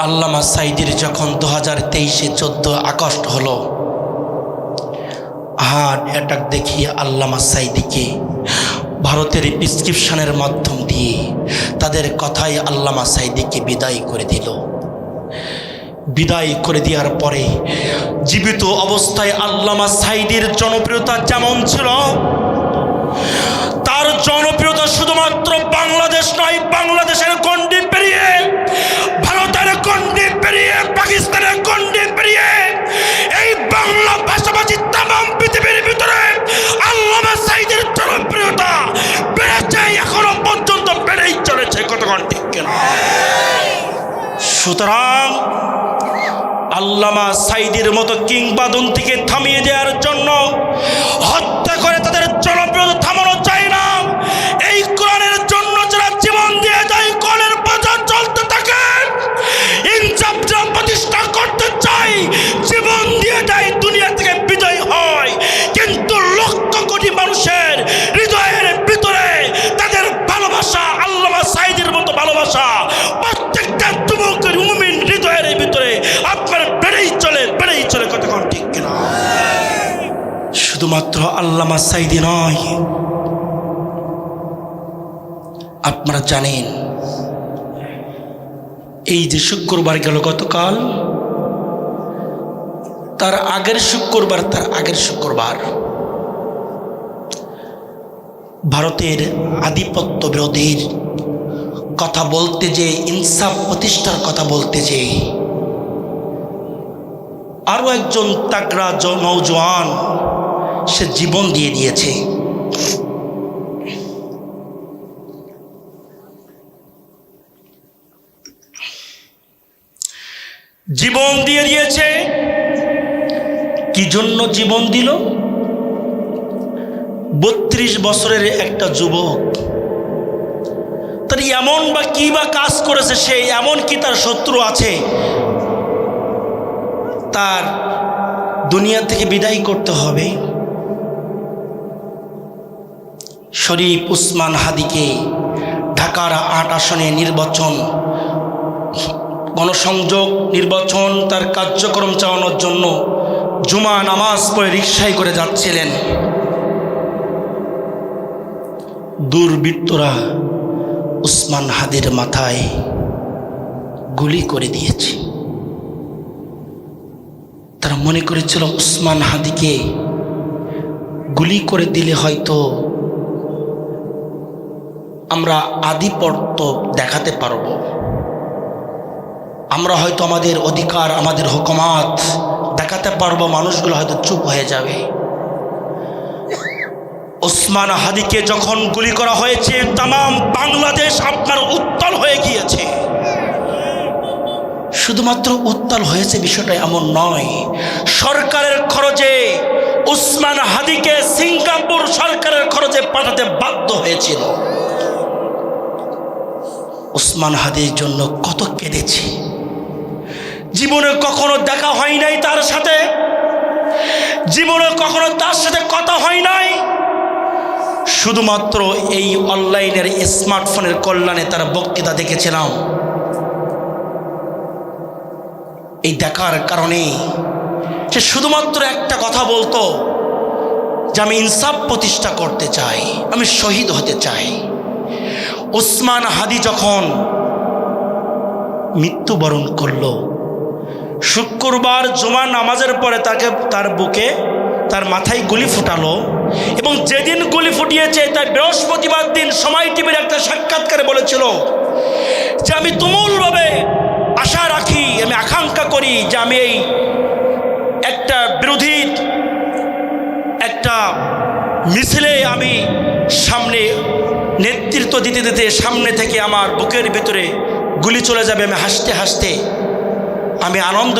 আল্লামা সাঈদীর যখন 2023-এ 14 আগস্ট হলো, হার্ট অ্যাটাক দেখিয়ে আল্লামা সাঈদীকে ভারতের প্রেসক্রিপশনের মাধ্যম দিয়ে তাদের কথাই আল্লামা সাঈদীকে বিদায় করে দিল। বিদায় করে দেওয়ার পরে জীবিত অবস্থায় আল্লামা সাঈদীর জনপ্রিয়তা যেমন ছিল, তার জনপ্রিয়তা শুধুমাত্র বাংলাদেশ নয়, বাংলাদেশের গণ্ডি পেরিয়ে, ভারতের গণ্ডি পেরিয়ে, পাকিস্তানের গণ্ডি পেরিয়ে এই বাংলা ভাষাভাষী তামাম পৃথিবীর ভিতরে আল্লামা সাঈদীর জনপ্রিয়তা বেড়েছে, এখনো পর্যন্ত বেড়েই চলেছে। কতক্ষণ ঠিক কেন? সুতরাং আল্লামা সাঈদীর মতো কিংবদন্তিকে থামিয়ে দেওয়ার জন্য, হত্যা করে তাদের জনপ্রিয়তা থামানো চাই না। এই কোরআনের জন্য যারা জীবন দিয়ে যায়, কোরআনের প্রচার চলতে থাকে, ইনসাফ যারা প্রতিষ্ঠা করতে চাই, জীবন দিয়ে যায়, দুনিয়া থেকে বিজয় হয়, কিন্তু লক্ষ কোটি মানুষের হৃদয়ের ভিতরে তাদের ভালোবাসা, আল্লামা সাঈদীর মতো ভালোবাসা প্রত্যেকটা যুবকের মুমিন হৃদয়ের ভিতরে আপনার বেড়েই চলে। কতক্ষণ ঠিক কিনা? শুধুমাত্র আল্লামা সাঈদী নয়, আপনারা জানেন এই যে শুক্রবার গেল গতকাল, তার আগের শুক্রবার ভারতের আধিপত্য বিরোধীর কথা বলতে যে, ইনসাফ প্রতিষ্ঠার কথা বলতে যে আরো একজন তাগড়া নওজোয়ান সে জীবন দিয়ে দিয়েছে। কি জন্য জীবন দিল? 32 বছরের একটা যুবক, তার এমন বা কি বা কাজ করেছে, সে এমন কি তার শত্রু আছে তার দুনিয়া থেকে বিদায় করতে হবে? শরীফ উসমান হাদিকে ঢাকার 8 আসনে নির্বাচন, গণসংযোগ নির্বাচন তার কার্যক্রম চালানোর জন্য জুমা নামাজ পড়ে রিকশায় করে যাচ্ছিলেন। দুর্বৃত্তরা উসমান হাদির মাথায় গুলি করে দিয়েছে। তারা মনে করেছিল উসমান হাদিকে গুলি করে দিলে হয়তো আমরা আধিপত্য দেখাতে পারব, আমরা হয়তো আমাদের অধিকার, আমাদের হুকুমাত দেখাতে পারবো, মানুষগুলো হয়তো চুপ হয়ে যাবে। উসমান হাদিকে যখন গুলি করা হয়েছে, তামাম বাংলাদেশ আপনার উত্তাল হয়ে গিয়েছে। শুধুমাত্র উত্তাল হয়েছে বিষয়টা এমন নয়, সরকারের খরচে উসমান হাদিকে সিঙ্গাপুর সরকারের খরচে পাঠাতে বাধ্য হয়েছিল। উসমান হাদির জন্য কত কেঁদেছি, জীবনে কখনো দেখা হয় নাই তার সাথে, জীবনে কখনো তার সাথে কথা হয় নাই, শুধুমাত্র এই অনলাইনের স্মার্টফোনের কল্যাণে তার বক্তৃতা দেখেছিলাম। এই দেখার কারণে সে শুধুমাত্র একটা কথা বলতো যে আমি ইনসাফ প্রতিষ্ঠা করতে চাই, আমি শহীদ হতে চাই। উসমান হাদি যখন মৃত্যুবরণ করল, শুক্রবার জুমা নামাজের পরে তার বুকে, তার মাথায় গুলি ফুটালো, এবং যেদিন গুলি ফুটিয়েছে তার বৃহস্পতিবার দিন সময় টিভির একটা সাক্ষাৎকারে বলেছিল যে আমি তুমুলভাবে আশা রাখি, আমি আকাঙ্ক্ষা করি যে আমি এই একটা বিরোধী একটা মিছিলে আমি সামনে নেতৃত্ব দিতে সামনে থেকে আমার বুকের ভিতরে গুলি চলে যাবে, আমি হাসতে হাসতে আমি আনন্দ